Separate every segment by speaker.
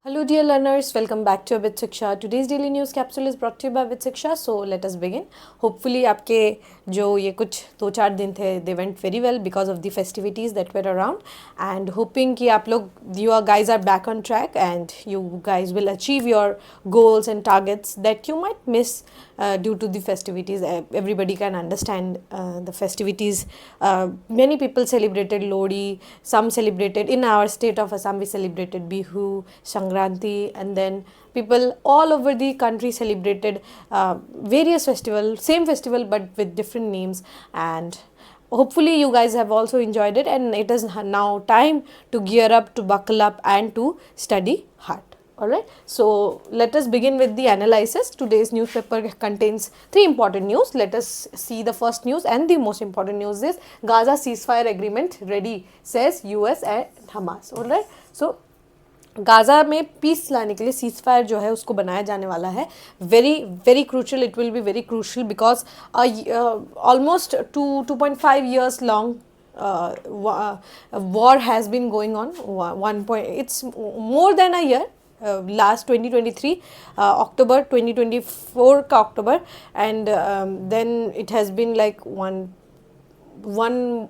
Speaker 1: Hello dear learners, welcome back to Abid Shiksha. Today's daily news capsule is brought to you by Abid Shiksha. So let us begin. Hopefully आपके जो ये कुछ 2-4 दिन थे they went very well because of the festivities that were around, and hoping कि आप लोग you guys are back on track and you guys will achieve your goals and targets that you might miss due to the festivities. Everybody can understand the festivities. Many people celebrated Lodi, some celebrated in our state of Assam, we celebrated Bihu, Sankranti, and then people all over the country celebrated various festivals, same festival but with different names. And hopefully you guys have also enjoyed it, and it is now time to gear up, to buckle up, and to study hard. Alright, so let us begin with the analysis. Today's newspaper contains 3 important news. Let us see the first news, and the most important news is Gaza ceasefire agreement ready, says US and Hamas. Alright, so Gaza में piece लाने के लिए cease fire जो है उसको बनाया जाने वाला है. Very crucial, it will be very crucial because almost 2.5 years long war has been going on. It's more than a year. Last 2023 October 2024 का October, and then it has been like 1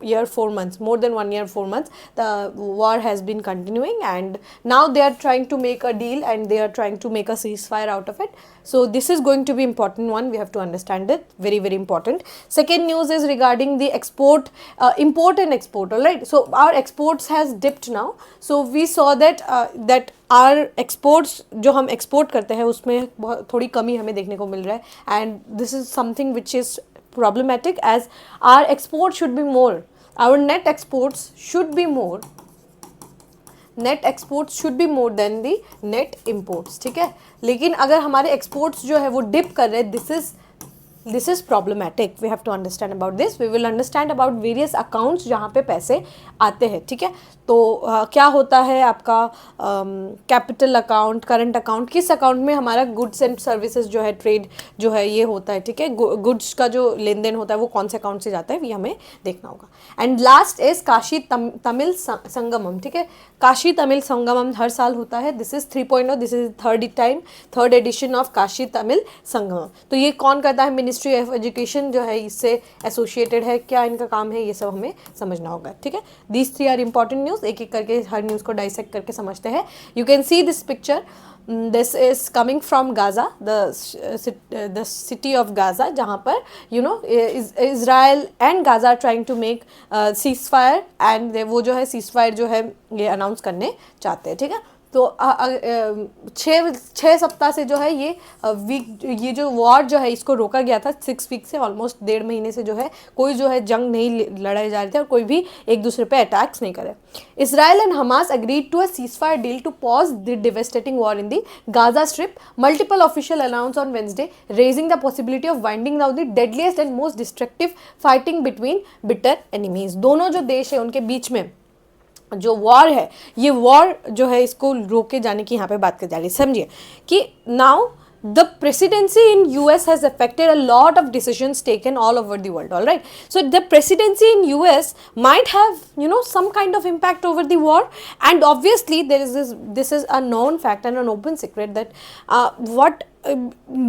Speaker 1: year 4 months, more than 1 year 4 months the war has been continuing, and now they are trying to make a deal and they are trying to make a ceasefire out of it. So this is going to be important one, we have to understand it, very important. Second news is regarding the export, import and export. All right, so our exports has dipped now. So we saw that that our exports जो हम export करते हैं उसमें थोड़ी कमी हमें देखने को मिल रहा है, and this is something which is problematic as our export should be more, our net exports should be more, net exports should be more than the net imports. ठीक है, लेकिन अगर हमारे एक्सपोर्ट्स जो है वो डिप कर रहे हैं, this is problematic. We have to understand about this. We will understand about various accounts जहाँ पे पैसे आते हैं. ठीक है, तो क्या होता है आपका कैपिटल अकाउंट, करंट अकाउंट, किस अकाउंट में हमारा गुड्स एंड सर्विसेज जो है, ट्रेड जो है ये होता है. ठीक है, गुड्स का जो लेन देन होता है वो कौन से अकाउंट से जाता है ये हमें देखना होगा. And last is Kashi Tamil Sangamam. ठीक है, काशी तमिल संगमम हर साल होता है. This is 3.0, this is third edition of Kashi Tamil Sangamam. तो ये कौन करता है? मिनिस्ट्री ऑफ एजुकेशन जो है इससे एसोसिएटेड है. क्या इनका काम है ये सब हमें समझना होगा. ठीक है, दीज 3 आर इंपॉर्टेंट न्यूज़. एक एक करके हर न्यूज़ को डाइसेक्ट करके समझते हैं. You can see this picture. This is coming from Gaza, the city of Gaza, जहाँ पर Israel and Gaza are trying to make ceasefire, and वो जो है ceasefire जो है ये अनाउंस करने चाहते हैं. ठीक है, तो 6 सप्ताह से जो है ये जो वॉर जो है इसको रोका गया था. 6 वीक से, ऑलमोस्ट 1.5 महीने से जो है कोई जो है जंग नहीं लड़ाए जा रहे थे और कोई भी एक दूसरे पे अटैक्स नहीं करे. Israel and Hamas agreed to a ceasefire deal to pause the devastating war in the Gaza Strip. Multiple officials announced on Wednesday, raising the possibility of winding down the deadliest and most destructive fighting between bitter enemies. दोनों जो देश है उनके बीच में जो war है, ये war जो है इसको रोके जाने की यहाँ पे बात कर जा रही है. समझिए कि now the presidency in US has affected a lot of decisions taken all over the world. All right, so the presidency in US might have some kind of impact over the war, and obviously there is this is a known fact and an open secret that what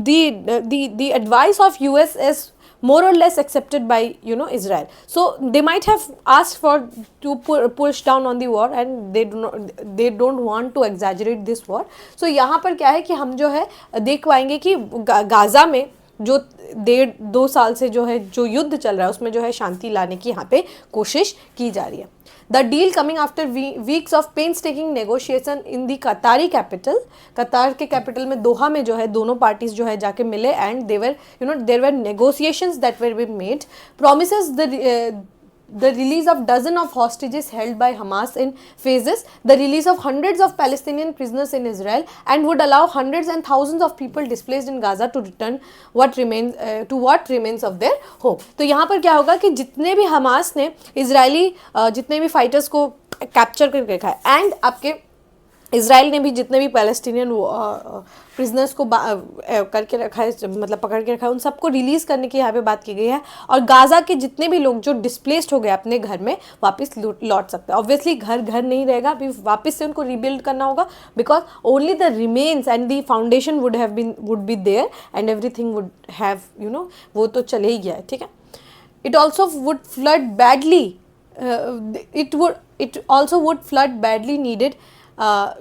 Speaker 1: the advice of US is more or less accepted by Israel. So they might have asked for to push down on the war, and they don't want to exaggerate this war. So यहाँ पर क्या है कि हम जो है देख पाएंगे कि गाज़ा में जो 1.5-2 साल से जो है जो युद्ध चल रहा है उसमें जो है शांति लाने की यहाँ पे कोशिश की जा रही है. The deal coming after weeks of painstaking negotiation in the Qatari capital. कतार के कैपिटल में दोहा में जो है दोनों पार्टीज जो है जाके मिले, and there were negotiations that were being made. Promises the release of dozens of hostages held by Hamas in phases, the release of hundreds of Palestinian prisoners in Israel, and would allow hundreds and thousands of people displaced in Gaza to return what remains of their home. तो यहाँ पर क्या होगा कि जितने भी Hamas ने Israeli जितने भी फाइटर्स को कैप्चर करके रखा है, एंड आपके इसराइल ने भी जितने भी पैलेस्टीनियन प्रिजनर्स को करके रखा है, मतलब पकड़ के रखा है, उन सबको रिलीज़ करने की यहाँ पे बात की गई है। और गाज़ा के जितने भी लोग जो डिस्प्लेस्ड हो गए अपने घर में वापस लौट सकते हैं। ऑब्वियसली घर घर नहीं रहेगा, अभी वापस से उनको रिबिल्ड करना होगा, because only the remains and the foundation would be there and everything would have वो तो चले ही गया है, ठीक है। It also would flood badly, it also would flood badly needed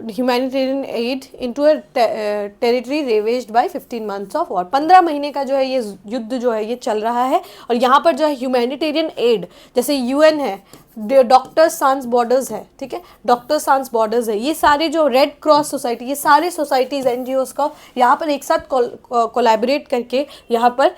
Speaker 1: humanitarian aid into a territory ravaged by 15 months of war। 15 महीने का जो है ये युद्ध जो है ये चल रहा है, और यहाँ पर जो है ह्यूमैनिटेरियन एड, जैसे यूएन है, डॉक्टर्स sans बॉर्डर्स है, ठीक है, डॉक्टर्स sans बॉर्डर्स है, ये सारे जो रेड क्रॉस सोसाइटी, ये सारे सोसाइटीज़ एनजीओज़ का यहाँ पर एक साथ कोलैबोरेट करके यहाँ पर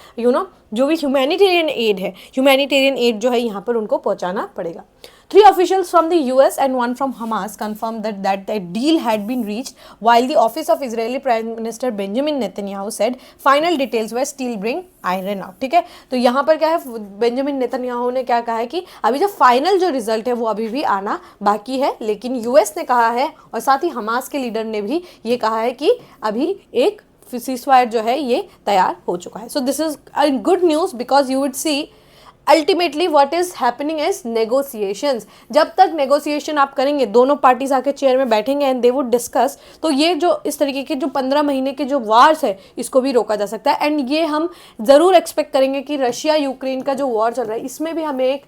Speaker 1: जो भी ह्यूमैनिटेरियन एड है, ह्यूमैनिटेरियन एड जो है यहाँ पर उनको पहुँचाना पड़ेगा। 3 officials from the US and 1 from Hamas confirmed that a deal had been reached, while the office of Israeli Prime Minister Benjamin Netanyahu said final details were still being ironed out। ठीक है, तो यहाँ पर क्या है, Benjamin Netanyahu ने क्या कहा है कि अभी जो फाइनल जो रिजल्ट है वो अभी भी आना बाकी है, लेकिन यूएस ने कहा है और साथ ही हमास के लीडर ने भी ये कहा है कि अभी एक सीज़फायर जो है ये तैयार हो चुका है। So this is good news, because you would see ultimately what is happening is negotiations. जब तक नेगोशिएशन आप करेंगे, दोनों पार्टीज आके चेयर में बैठेंगे एंड दे वुड डिस्कस, तो ये जो इस तरीके के जो 15 महीने के जो वार्स है इसको भी रोका जा सकता है। एंड ये हम ज़रूर एक्सपेक्ट करेंगे कि रशिया यूक्रेन का जो वॉर चल रहा है इसमें भी हमें एक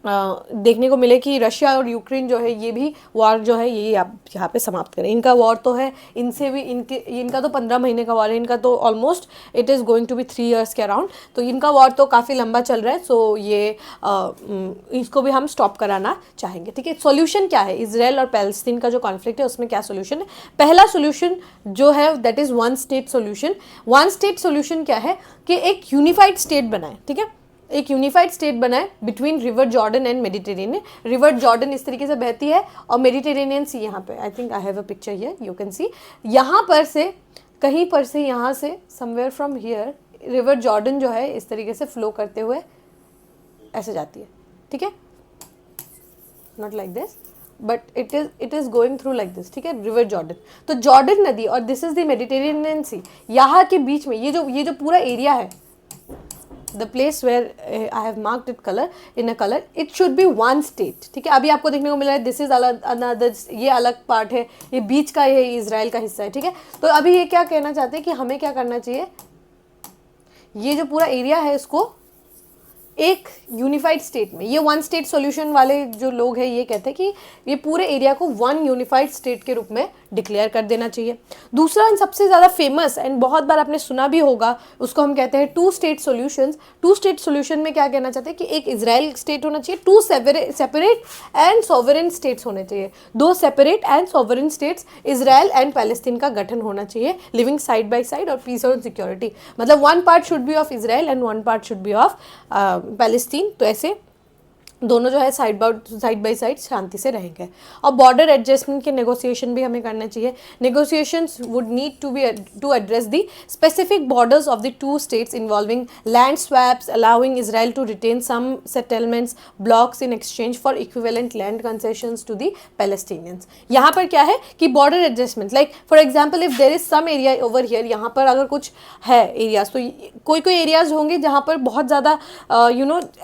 Speaker 1: देखने को मिले कि रशिया और यूक्रेन जो है ये भी वॉर जो है ये यहाँ पे समाप्त करें। इनका वॉर तो है, इनसे भी इनका तो 15 महीने का वॉर है, इनका तो almost it is going to be 3 years के अराउंड, तो इनका वॉर तो काफ़ी लंबा चल रहा है। सो ये इसको भी हम स्टॉप कराना चाहेंगे, ठीक है। सॉल्यूशन क्या है, इसराइल और पैलेस्टीन का जो कॉन्फ्लिक्ट है उसमें क्या सोल्यूशन है? पहला सोल्यूशन जो है that is one state solution. One state solution क्या है कि एक यूनिफाइड स्टेट बनाए, ठीक है, एक यूनिफाइड स्टेट बनाए between river Jordan and Mediterranean. River Jordan इस तरीके से बहती है और मेडिटेरेनियन सी यहाँ पे, I think I have a picture here, you can see, यहाँ पर से कहीं पर से यहाँ से somewhere from here river Jordan जो है इस तरीके से फ्लो करते हुए ऐसे जाती है, ठीक है, not like this but it is going through like this, ठीक है, रिवर जॉर्डन। तो जॉर्डन नदी और दिस इज़ द मेडिटेरेनियन सी, यहाँ के बीच में ये जो पूरा एरिया है, the place where I have marked it color in a color, it should be one state, ठीक है। अभी आपको देखने को मिला है दिस इज अनदर, ये अलग पार्ट है, ये बीच का, ये इजराइल का हिस्सा है, ठीक है। तो अभी ये क्या कहना चाहते हैं कि हमें क्या करना चाहिए, ये जो पूरा एरिया है इसको एक यूनिफाइड स्टेट में, ये वन स्टेट सॉल्यूशन वाले जो लोग हैं ये कहते हैं कि ये पूरे एरिया को वन यूनिफाइड स्टेट के रूप में डिक्लेयर कर देना चाहिए। दूसरा सबसे ज़्यादा फेमस एंड बहुत बार आपने सुना भी होगा, उसको हम कहते हैं two state solutions. Two state solution में क्या कहना चाहते हैं कि एक इजराइल स्टेट होना चाहिए, two separate and sovereign states होने चाहिए, 2 separate and sovereign states, Israel and Palestine का गठन होना चाहिए, लिविंग साइड बाय साइड और पीस और सिक्योरिटी, मतलब 1 part should be of Israel and 1 part should be of Palestine. तो ऐसे दोनों जो है साइड बाय साइड शांति से रहेंगे। और बॉर्डर एडजस्टमेंट के नेगोशिएशन भी हमें करना चाहिए। Negotiations would need to address the specific borders of the 2 states involving land swaps, allowing Israel to retain some settlements blocks in exchange for equivalent land concessions to the Palestinians. यहाँ पर क्या है कि border adjustment, like for example if there is some area over here, यहाँ पर अगर कुछ है एरियाज, तो कोई एरियाज होंगे जहाँ पर बहुत ज़्यादा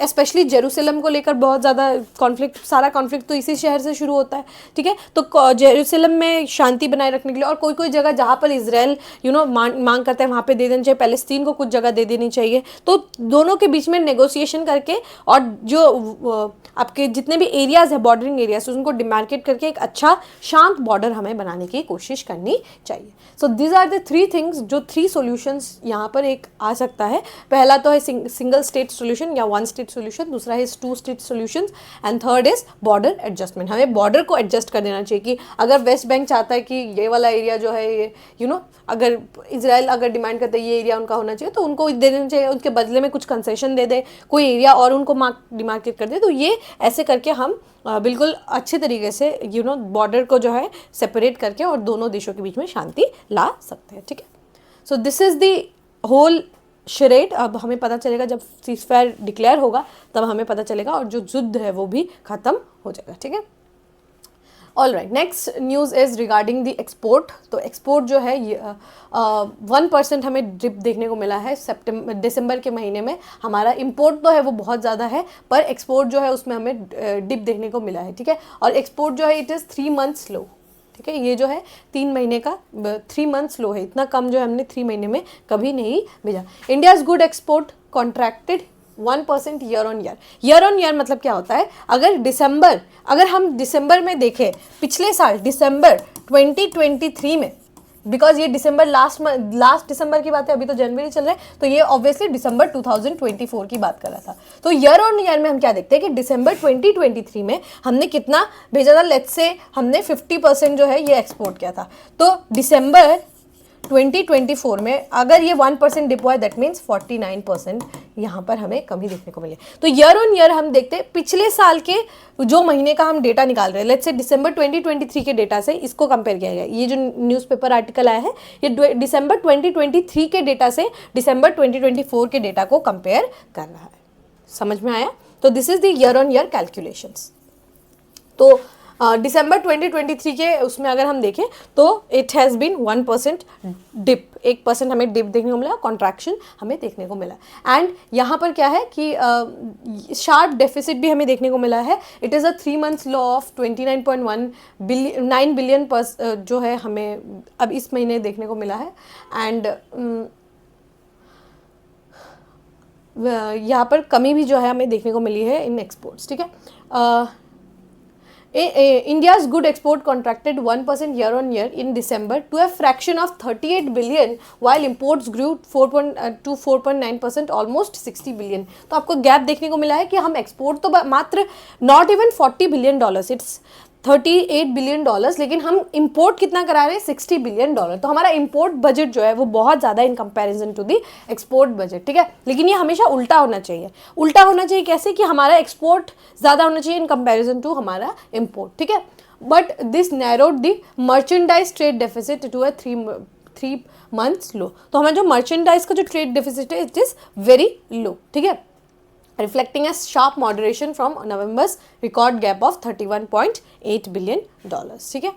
Speaker 1: स्पेशली जेरूसलम को लेकर बहुत ज़्यादा कॉन्फ्लिक्ट, सारा कॉन्फ्लिक्ट तो इसी शहर से शुरू होता है, ठीक है। तो जेरूसलम में शांति बनाए रखने के लिए, और कोई जगह जहाँ पर इजराइल मांग करता है वहाँ पे दे देना चाहिए, पैलेस्तीन को कुछ जगह दे देनी चाहिए। तो दोनों के बीच में नेगोशिएशन करके और जो आपके जितने भी एरियाज़ है बॉर्डरिंग एरियाज, उनको डिमार्केट करके एक अच्छा शांत बॉर्डर हमें बनाने की कोशिश करनी चाहिए। So these are the 3 things, जो 3 सॉल्यूशंस यहाँ पर एक आ सकता है। पहला तो है सिंगल स्टेट सोल्यूशन या वन स्टेट सोल्यूशन, दूसरा है 2 state solutions and third is border adjustment. हमें बॉर्डर को एडजस्ट कर देना चाहिए कि अगर वेस्ट बैंक चाहता है कि ये वाला एरिया जो है ये अगर इजराइल अगर डिमांड करता है ये एरिया उनका होना चाहिए, तो उनको दे देना चाहिए, उनके बदले में कुछ कंसेशन दे दे, कोई एरिया और उनको डिमार्केट कर दे। तो ये ऐसे करके हम बिल्कुल अच्छे तरीके से बॉर्डर को जो है सेपरेट करके और दोनों देशों के बीच में शांति ला सकते हैं, ठीक है। So this is the whole chart. अब हमें पता चलेगा जब सीज़फायर डिक्लेयर होगा तब हमें पता चलेगा और जो युद्ध है वो भी ख़त्म हो जाएगा, ठीक है। All right, next news is regarding the export. तो एक्सपोर्ट जो है ये 1% हमें डिप देखने को मिला है दिसंबर के महीने में। हमारा इंपोर्ट तो है वो बहुत ज़्यादा है, पर एक्सपोर्ट जो है उसमें हमें डिप देखने को मिला है, ठीक है। और एक्सपोर्ट जो है इट इज़ 3 मंथ्स लो, ठीक है। ये जो है 3 महीने का 3 मंथ्स लो है, इतना कम जो है हमने 3 महीने में कभी नहीं भेजा। India's good export contracted 1% year on year मतलब क्या होता है, अगर हम दिसंबर में देखें, पिछले साल दिसंबर 2023 में, बिकॉज ये दिसंबर लास्ट दिसंबर की बात है, अभी तो जनवरी चल रहा है, तो ये ऑब्वियसली दिसंबर 2024 की बात कर रहा था। तो ईयर ऑन ईयर में हम क्या देखते हैं कि दिसंबर 2023 में हमने कितना भेजा था, लेट्स से हमने 50% जो है ये एक्सपोर्ट किया था। तो दिसंबर 2024 में अगर ये 1% डिप हुआ है, दैट मीन्स 49% यहाँ पर हमें कमी देखने को मिली। तो ईयर ऑन ईयर हम देखते हैं, पिछले साल के जो महीने का हम डेटा निकाल रहे हैं, लेट्स से दिसंबर 2023 के डेटा से इसको कंपेयर किया गया। ये जो न्यूज़पेपर आर्टिकल आया है ये दिसंबर 2023 के डेटा से दिसंबर 2024 के डेटा को कंपेयर कर रहा है। समझ में आया? तो this is the year on year calculations. तो दिसंबर 2023 के उसमें अगर हम देखें तो इट हैज़ बीन 1% डिप, 1% हमें डिप देखने को मिला, कॉन्ट्रैक्शन हमें देखने को मिला। एंड यहाँ पर क्या है कि शार्प डेफिसिट भी हमें देखने को मिला है। It is a 3 months law of 29 billion जो है हमें अब इस महीने देखने को मिला है। एंड यहाँ पर कमी भी जो है हमें देखने को मिली है इन एक्सपोर्ट्स, ठीक है। India's good export contracted 1% year on year in December to a fraction of 38 billion, while imports grew 4.9%, almost 60 billion. तो आपको गैप देखने को मिला है कि हम एक्सपोर्ट तो मात्र not even $40 billion, it's $38 billion, लेकिन हम इंपोर्ट कितना करा रहे हैं, $60 billion। तो हमारा इंपोर्ट बजट जो है वो बहुत ज़्यादा in comparison to the export budget, ठीक है। लेकिन ये हमेशा उल्टा होना चाहिए। उल्टा होना चाहिए कैसे, कि हमारा एक्सपोर्ट ज़्यादा होना चाहिए इन कंपैरिजन टू हमारा इंपोर्ट, ठीक है। But this narrowed the merchandise trade deficit to a 3 months low. तो हमारा जो मर्चेंडाइज का जो ट्रेड डेफिसिट है इट इज़ वेरी लो, ठीक है, reflecting a sharp moderation from November's record gap of $31.8 billion, ठीक है।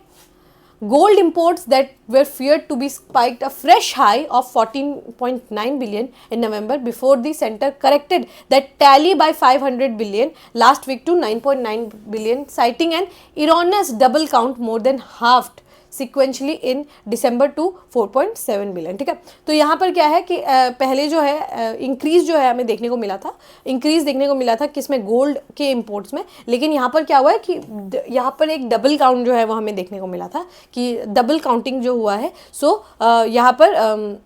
Speaker 1: Gold imports that were feared to be spiked a fresh high of 14.9 billion in November before the center corrected that tally by 500 billion last week to 9.9 billion, citing an erroneous double count more than halved sequentially in December to 4.7 billion, ठीक है। तो यहाँ पर क्या है कि पहले जो है इंक्रीज जो है हमें देखने को मिला था, इंक्रीज देखने को मिला था किसमें, गोल्ड के इंपोर्ट्स में। लेकिन यहाँ पर क्या हुआ है कि यहाँ पर एक डबल काउंट जो है वो हमें देखने को मिला था, कि डबल काउंटिंग जो हुआ है। सो यहाँ पर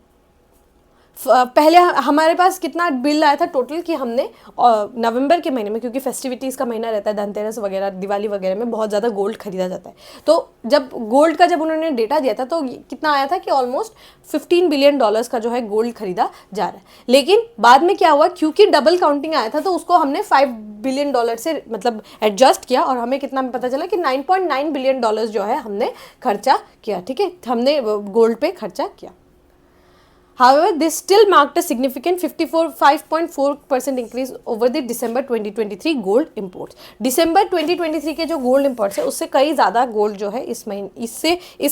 Speaker 1: पहले हमारे पास कितना बिल आया था टोटल, कि हमने नवंबर के महीने में, क्योंकि फेस्टिविटीज़ का महीना रहता है, धनतेरस वगैरह दिवाली वगैरह में बहुत ज़्यादा गोल्ड खरीदा जाता है। तो जब गोल्ड का जब उन्होंने डेटा दिया था तो कितना आया था कि ऑलमोस्ट $15 बिलियन का जो है गोल्ड खरीदा जा रहा है। लेकिन बाद में क्या हुआ, क्योंकि डबल काउंटिंग आया था तो उसको हमने $5 बिलियन से मतलब एडजस्ट किया, और हमें कितना पता चला कि $9.9 बिलियन जो है हमने खर्चा किया, ठीक है, हमने गोल्ड पे खर्चा किया। However, this still marked a significant 5.4% increase over the December 2023 gold imports. December 2023 के जो gold imports है उससे कई ज़्यादा gold जो है इस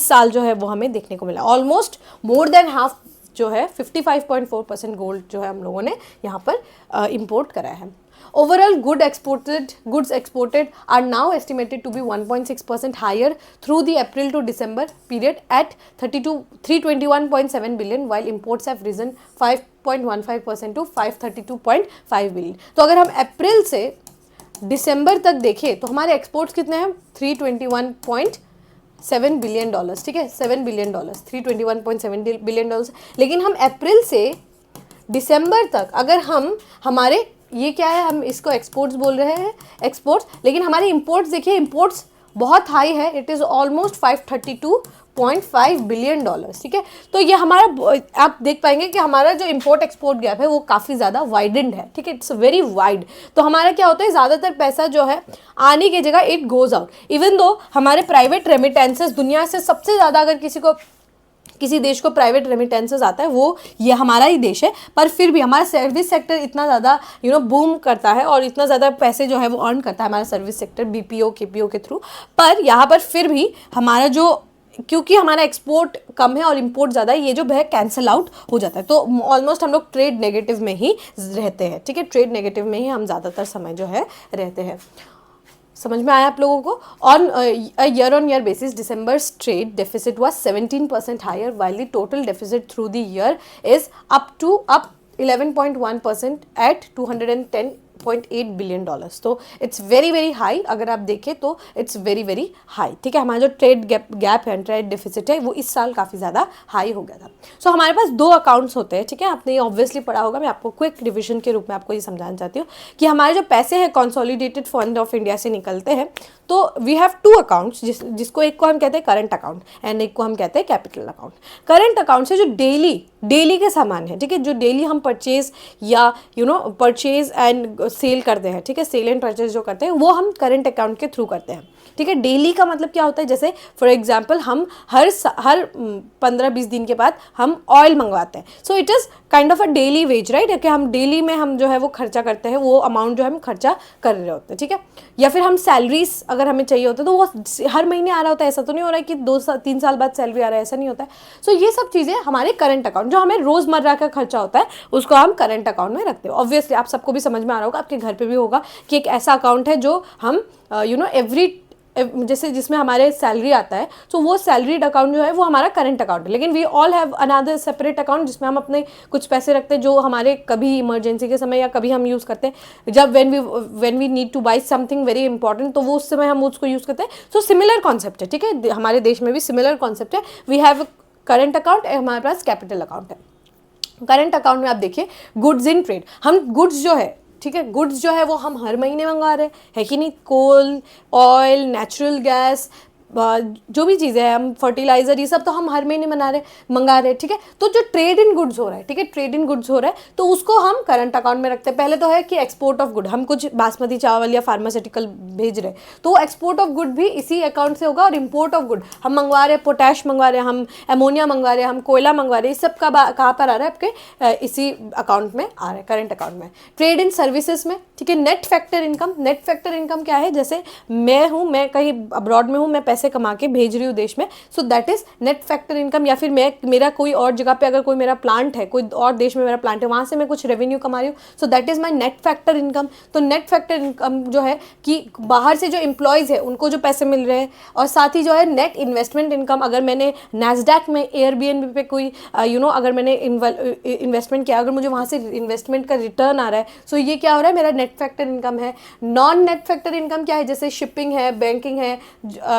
Speaker 1: साल जो है वो हमें देखने को मिला। Almost more than half जो है 55.4% gold जो है हम लोगों ने यहाँ पर import कराया है। Overall, goods exported are now estimated to be 1.6% higher through the April to December period at 321.7 billion, while imports have risen 5.15% to 532.5 billion. तो अगर हम अप्रैल से दिसंबर तक देखें तो हमारे एक्सपोर्ट्स कितने हैं, 321.7 बिलियन डॉलर्स, ठीक है, $7 बिलियन, 321.7 बिलियन डॉलर्स। लेकिन हम अप्रैल से दिसंबर तक अगर हम हमारे ये क्या है, हम इसको एक्सपोर्ट्स बोल रहे हैं, एक्सपोर्ट्स, लेकिन हमारे इंपोर्ट्स देखिए, इंपोर्ट्स बहुत हाई है, it is almost 532.5 billion dollars, ठीक है। तो ये हमारा आप देख पाएंगे कि हमारा जो इंपोर्ट एक्सपोर्ट गैप है वो काफ़ी ज़्यादा वाइडेंड है, ठीक है, इट्स वेरी वाइड। तो हमारा क्या होता है, ज़्यादातर पैसा जो है आने की जगह it goes out. Even though हमारे प्राइवेट रेमिटेंसेस दुनिया से सबसे ज़्यादा अगर किसी को किसी देश को प्राइवेट रेमिटेंसेस आता है, वो ये हमारा ही देश है, पर फिर भी हमारा सर्विस सेक्टर इतना ज़्यादा बूम करता है और इतना ज़्यादा पैसे जो है वो अर्न करता है हमारा सर्विस सेक्टर बीपीओ केपीओ के थ्रू। पर यहाँ पर फिर भी हमारा जो, क्योंकि हमारा एक्सपोर्ट कम है और इंपोर्ट ज़्यादा है, ये जो है कैंसिल आउट हो जाता है। तो ऑलमोस्ट हम लोग ट्रेड नेगेटिव में ही रहते हैं, ठीक है, ट्रेड नेगेटिव में ही हम ज़्यादातर समय जो है रहते हैं। समझ में आया आप लोगों को? On year on year basis December's trade deficit was 17% higher while the total deficit through the year is up 11.1% at $210.8 billion. तो इट्स वेरी वेरी हाई, अगर आप देखें तो इट्स वेरी वेरी हाई, ठीक है। हमारा जो ट्रेड गैप है, ट्रेड डेफिसिट है, वो इस साल काफ़ी ज़्यादा हाई हो गया था। सो हमारे पास दो अकाउंट्स होते हैं, ठीक है, आपने ये ऑब्वियसली पढ़ा होगा, मैं आपको क्विक रिविजन के रूप में आपको ये समझाना चाहती हूँ कि हमारे जो पैसे हैं कंसोलिडेटेड फंड ऑफ इंडिया से निकलते हैं, तो वी हैव टू अकाउंट्स, जिसको एक को हम कहते हैं करंट अकाउंट एंड एक को हम कहते हैं कैपिटल अकाउंट। करंट अकाउंट से जो डेली के सामान है, ठीक है, जो डेली हम परचेज या परचेज एंड सेल करते हैं, ठीक है, सेल एंड परचेज जो करते हैं वो हम करंट अकाउंट के थ्रू करते हैं, ठीक है। डेली का मतलब क्या होता है, जैसे फॉर एग्जांपल हम हर 15-20 दिन के बाद हम ऑयल मंगवाते हैं, so it is kind of a daily veg, right, कि हम डेली में हम जो है वो खर्चा करते हैं, वो अमाउंट जो हम खर्चा कर रहे होते हैं, ठीक है। या फिर हम सैलरीज अगर हमें चाहिए होता है तो वो हर महीने आ रहा होता है, ऐसा तो नहीं हो रहा है कि 2-3 साल बाद सैलरी आ रहा है, ऐसा नहीं होता है। सो ये सब चीज़ें हमारे करंट अकाउंट, जो हमें रोज़मर्रा का खर्चा होता है, उसको हम करंट अकाउंट में रखते हैं। ऑब्वियसली आप सबको भी समझ में आ रहा होगा, आपके घर पे भी होगा कि एक ऐसा अकाउंट है जो हम एवरी जैसे जिसमें हमारे सैलरी आता है, तो वो सैलरीड अकाउंट जो है वो हमारा करंट अकाउंट है। लेकिन we all have another separate account जिसमें हम अपने कुछ पैसे रखते हैं जो हमारे कभी इमरजेंसी के समय या कभी हम यूज़ करते हैं, जब when we need to buy something very important, तो वो उस समय हम उसको यूज़ करते हैं। सो सिमिलर कॉन्सेप्ट है, ठीक है, हमारे देश में भी सिमिलर कॉन्सेप्ट है। वी हैव करंट अकाउंट, हमारे पास कैपिटल अकाउंट है। करंट अकाउंट में आप देखिए गुड्स इन ट्रेड, हम गुड्स जो है, ठीक है, गुड्स जो है वो हम हर महीने मंगा रहे हैं कि नहीं, कोल, ऑयल, नेचुरल गैस, जो भी चीज़ें हैं, हम फर्टिलाइज़र, ये सब तो हम हर महीने मंगा रहे हैं, ठीक है। तो जो ट्रेड इन गुड्स हो रहा है, ठीक है, ट्रेड इन गुड्स हो रहा है, तो उसको हम करंट अकाउंट में रखते हैं। पहले तो है कि एक्सपोर्ट ऑफ गुड, हम कुछ बासमती चावल या फार्मास्यूटिकल भेज रहे हैं, तो एक्सपोर्ट ऑफ गुड भी इसी अकाउंट से होगा। और इम्पोर्ट ऑफ गुड हम मंगवा रहे हैं, पोटैश मंगवा रहे हैं, हम एमोनिया मंगवा रहे हैं, हम कोयला मंगवा रहे हैं, इस सब का कहाँ पर आ रहा है, आपके इसी अकाउंट में आ रहा है, करंट अकाउंट में। ट्रेड इन सर्विसेज में, ठीक है, net factor income, net factor income क्या है, जैसे मैं कहीं अब्रॉड में हूँ, मैं पैसे कमा के भेज रही हूँ देश में, so that is net factor income. या फिर मेरा कोई और जगह पे अगर कोई मेरा प्लांट है, कोई और देश में मेरा प्लांट है, वहाँ से मैं कुछ रेवेन्यू कमा रही हूँ, so that is my net factor income. तो नेट फैक्टर इनकम जो है कि बाहर से जो एम्प्लॉयज़ है उनको जो पैसे मिल रहे हैं, और साथ ही जो है नेट इन्वेस्टमेंट इनकम, अगर मैंने नैस्डैक में एयरबीएनबी पे कोई अगर मैंने इन्वेस्टमेंट किया, अगर मुझे वहाँ से इन्वेस्टमेंट का रिटर्न आ रहा है, सो ये क्या हो रहा है, मेरा नेट फैक्टर इनकम है। नॉन नेट फैक्टर इनकम क्या है, जैसे शिपिंग है, बैंकिंग है,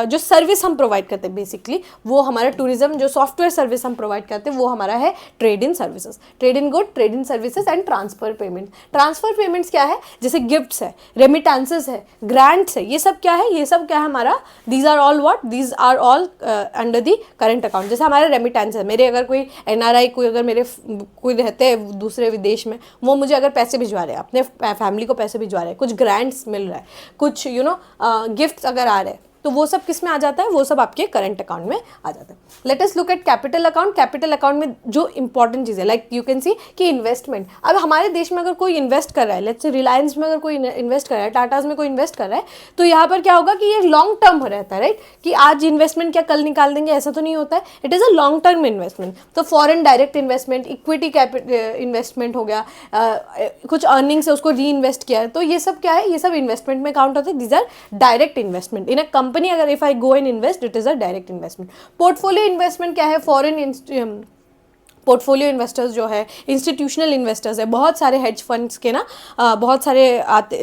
Speaker 1: जो सर्विस हम प्रोवाइड करते हैं बेसिकली, वो हमारा टूरिज्म, जो सॉफ्टवेयर सर्विस हम प्रोवाइड करते हैं, वो हमारा है trade in services, trade in good, trade in services and transfer payment. Transfer payments क्या है, जैसे गिफ्ट्स है, रेमिटेंसेस है, ग्रांट्स है, ये सब क्या है, ये सब क्या है हमारा, these are all what, these are all under the current account. जैसे हमारा रेमिटेंस है, मेरे अगर कोई एनआरआई कोई अगर मेरे कोई रहते हैं दूसरे विदेश में, वो मुझे अगर पैसे भिजवा रहे हैं, अपने फैमिली को पैसे भिजवा रहे हैं, कुछ ग्रांट्स मिल रहा है, कुछ गिफ्ट्स अगर आ रहे हैं, तो वो सब किस में आ जाता है, वो सब आपके करंट अकाउंट में आ जाता है। Let us look at capital account. Capital account में जो इंपॉर्टेंट चीज़ है, लाइक यू कैन सी कि इन्वेस्टमेंट। अब हमारे देश में अगर कोई इन्वेस्ट कर रहा है, लेट्स से रिलायंस में अगर कोई इन्वेस्ट कर रहा है, टाटाज में कोई इन्वेस्ट कर रहा है, तो यहाँ पर क्या होगा कि ये लॉन्ग टर्म रहता है, राइट, कि आज इन्वेस्टमेंट क्या कल निकाल देंगे, ऐसा तो नहीं होता है, it is a long term investment. तो foreign direct investment, equity investment हो गया, कुछ अर्निंग्स है उसको री इन्वेस्ट किया है, तो ये सब क्या है, ये सब इन्वेस्टमेंट में काउंट होते हैं। These are direct investment in a company. अगर if I go and invest, it is a direct investment. Portfolio investment क्या है, फॉरेन पोर्टफोलियो इन्वेस्टर्स जो है, इंस्टीट्यूशनल इन्वेस्टर्स है, बहुत सारे हेज फंड्स के बहुत सारे आते,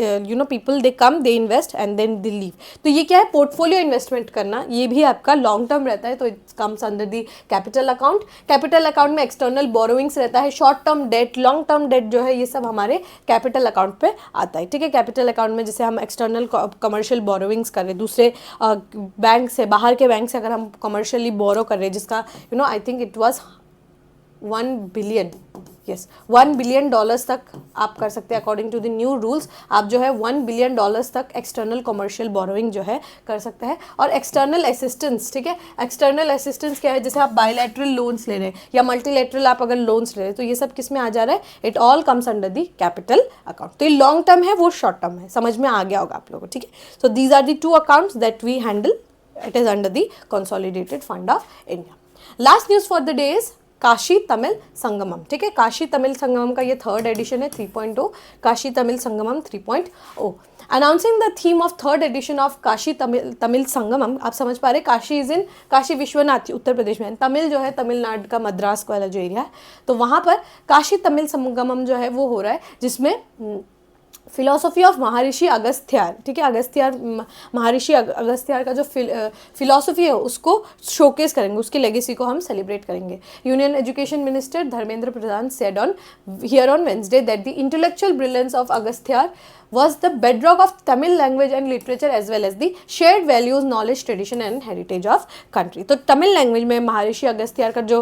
Speaker 1: people they come, they invest and then they leave. तो ये क्या है, पोर्टफोलियो इन्वेस्टमेंट करना, ये भी आपका लॉन्ग टर्म रहता है, तो it's comes under the capital account. Capital account में एक्सटर्नल बोरोइंग्स रहता है, short term debt, long term debt जो है, ये सब हमारे कैपिटल अकाउंट पे आता है, ठीक है। कैपिटल अकाउंट में जैसे हम एक्सटर्नल कमर्शियल बोरोइंग्स कर रहे हैं, दूसरे बैंक से, बाहर के बैंक से अगर हम कमर्शियली बोरो कर रहे हैं, जिसका I think it was 1 billion, yes $1 billion तक आप कर सकते हैं according to the new rules. आप जो है $1 बिलियन तक एक्सटर्नल कमर्शियल बोरोइंग जो है कर सकते हैं। और एक्सटर्नल असिस्टेंस, ठीक है, एक्सटर्नल असिस्टेंस क्या है, जैसे आप बायलैटरल लोन्स ले रहे हैं या मल्टीलैटरल आप अगर लोन्स ले रहे हैं, तो ये सब किस में आ जा रहा है, it all comes under the capital account. तो ये लॉन्ग टर्म है, वो शॉर्ट टर्म है, समझ में आ गया होगा आप लोगों को, ठीक है। So these are the two accounts that we handle, it is under the consolidated fund of India. Last news for the day is Kashi Tamil Sangamam, ठीक है। काशी तमिल संगमम का ये थर्ड एडिशन है 3.0, Kashi Tamil Sangamam 3.0। Announcing the theme of third edition of Kashi Tamil Sangamam, आप समझ पा रहे, Kashi is in Kashi Vishwanath Uttar Pradesh में, तमिल जो है तमिलनाडु का मद्रास वाला जो एरिया है, तो वहाँ पर काशी तमिल संगमम जो है वो हो रहा है, जिसमें फिलॉसफी ऑफ महर्षि अगस्त्यार, ठीक है, अगस्त्यार महर्षि अगस्त्यार का जो फिलॉसफी है उसको शोकेस करेंगे, उसकी लेगेसी को हम सेलिब्रेट करेंगे। Union education minister Dharmendra Pradhan said on here on Wednesday that the intellectual brilliance of Agastyar was the bedrock of Tamil language and literature as well as the shared values, knowledge, tradition and heritage of country। तो Tamil language में महर्षि अगस्त्यार का जो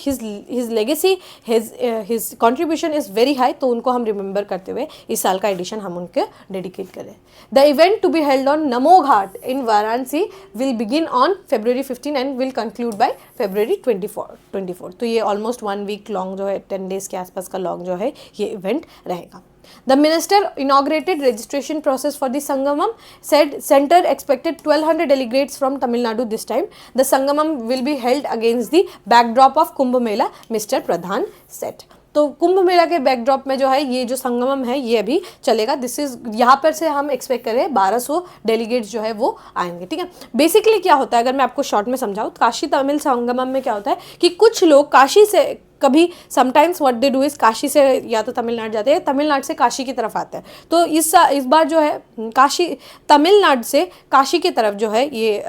Speaker 1: his legacy, his contribution is very high, तो उनको हम remember करते हुए इस साल का एडिशन हम उनके डेडिकेट करें। The event to be held on Namo Ghat in Varanasi will begin on February 15 and will conclude by February 24। तो ये ऑलमोस्ट 1 वीक लॉन्ग जो है, 10 डेज के आसपास का लॉन्ग जो है ये इवेंट रहेगा। The minister inaugurated registration process for the Sangamam, said center expected 1200 delegates from Tamil Nadu this time. The Sangamam will be held against the backdrop of Kumbh Mela, Mr. Pradhan said। तो कुंभ मेला के backdrop में जो है ये जो संगमम है ये अभी चलेगा। दिस इज, यहाँ पर से हम एक्सपेक्ट करें 1200 डेलीगेट्स जो है वो आएंगे, ठीक है। बेसिकली क्या होता है, अगर मैं आपको शॉर्ट में समझाऊँ, काशी तमिल संगमम में क्या होता है कि कुछ लोग काशी से कभी sometimes what they do is Kashi से या तो तमिलनाडु जाते हैं, तमिलनाडु से काशी की तरफ आते हैं। तो इस बार जो है काशी तमिलनाडु से काशी की तरफ जो है ये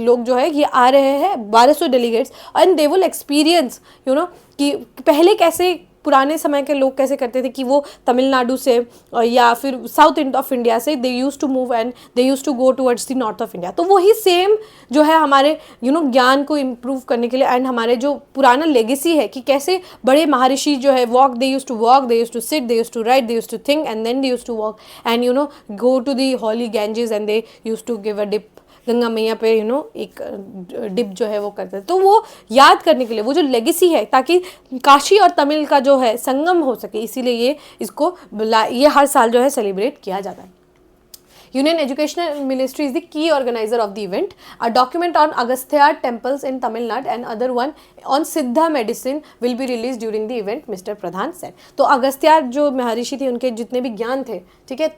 Speaker 1: लोग जो है ये आ रहे हैं 1200 delegates, and they will experience कि पहले कैसे पुराने समय के लोग कैसे करते थे कि वो तमिलनाडु से या फिर साउथ ऑफ इंडिया से they use to move and they use to go towards the north of India. तो वही सेम जो है हमारे ज्ञान को इम्प्रूव करने के लिए एंड हमारे जो पुराना लेगेसी है कि कैसे बड़े महर्षि जो है they use to walk, they use to sit, they use to write, they use to think and then they use to walk and go to the holy Ganges and they use to give a dip, Ganga मैया पे एक dip जो है वो करते हैं। तो वो याद करने के लिए वो जो लेगेसी है, ताकि काशी और तमिल का जो है संगम हो सके, इसीलिए ये हर साल जो है सेलिब्रेट किया जाता है। Union Education Ministry is the key organizer of the event. A document on Agasthyar temples in Tamil Nadu and other one on Siddha medicine will be released during the event, Mr. Pradhan said। तो अगस्त्यार जो महर्षि थे उनके जितने भी ज्ञान थे, ठीक है,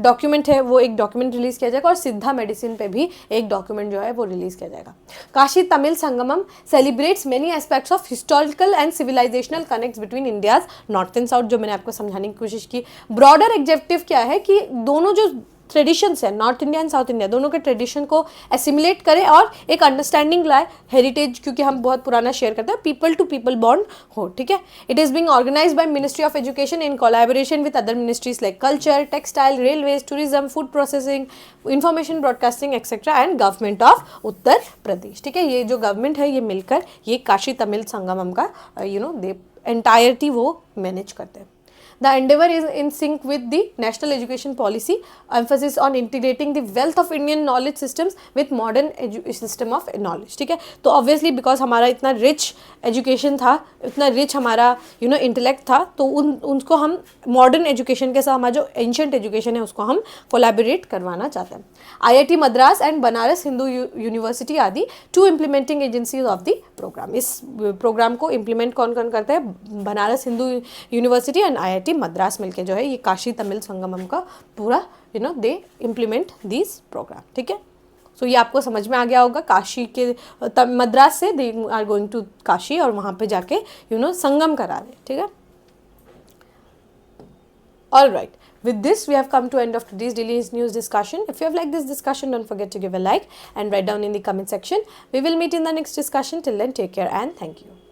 Speaker 1: डॉक्यूमेंट है, वो एक डॉक्यूमेंट रिलीज किया जाएगा और सिद्धा मेडिसिन पे भी एक डॉक्यूमेंट जो है वो रिलीज किया जाएगा। Kashi Tamil Sangamam celebrates many aspects of historical and civilisational connects between India's north and south, जो मैंने आपको समझाने की कोशिश की। ब्रॉडर ऑब्जेक्टिव क्या है कि दोनों जो ट्रेडिशंस है, north India and south India, दोनों के ट्रेडिशन को एसिमुलेट करें और एक अंडरस्टैंडिंग लाए, हेरिटेज क्योंकि हम बहुत पुराना शेयर करते हैं, पीपल टू पीपल बॉन्ड हो, ठीक है। It is being organised by ministry of education in collaboration with other ministries like culture, textile, railways, tourism, food processing, information broadcasting etcetera and government of Uttar Pradesh, ठीक है। ये जो government है ये मिलकर ये काशी तमिल संगमम का दे एंटायरिटी वो मैनेज करते हैं। The endeavor is in sync with the national education policy, emphasis on integrating the wealth of Indian knowledge systems with modern system of knowledge, ठीक है। तो obviously because हमारा इतना rich education था, इतना rich हमारा intellect था, तो उनको हम modern education के साथ हमारा जो ancient education है उसको हम collaborate करवाना चाहते हैं। IIT Madras and Banaras Hindu university आदि to implementing agencies of the programme. इस प्रोग्राम को इम्प्लीमेंट कौन कौन करते हैं, Banaras Hindu university and IIT Madras मिलके जो है ये काशी तमिल संगमम का पूरा दे इम्प्लीमेंट दिस प्रोग्राम, ठीक है। सो ये आपको समझ में आ गया होगा, काशी के मद्रास से they are going to Kashi और वहाँ पे जाके संगम करा रहे, ठीक है। All right, with this we have come to end of today's daily news discussion. If you have liked this discussion, don't forget to give a like and write down in the comment section. We will meet in the next discussion. Till then, take care and thank you.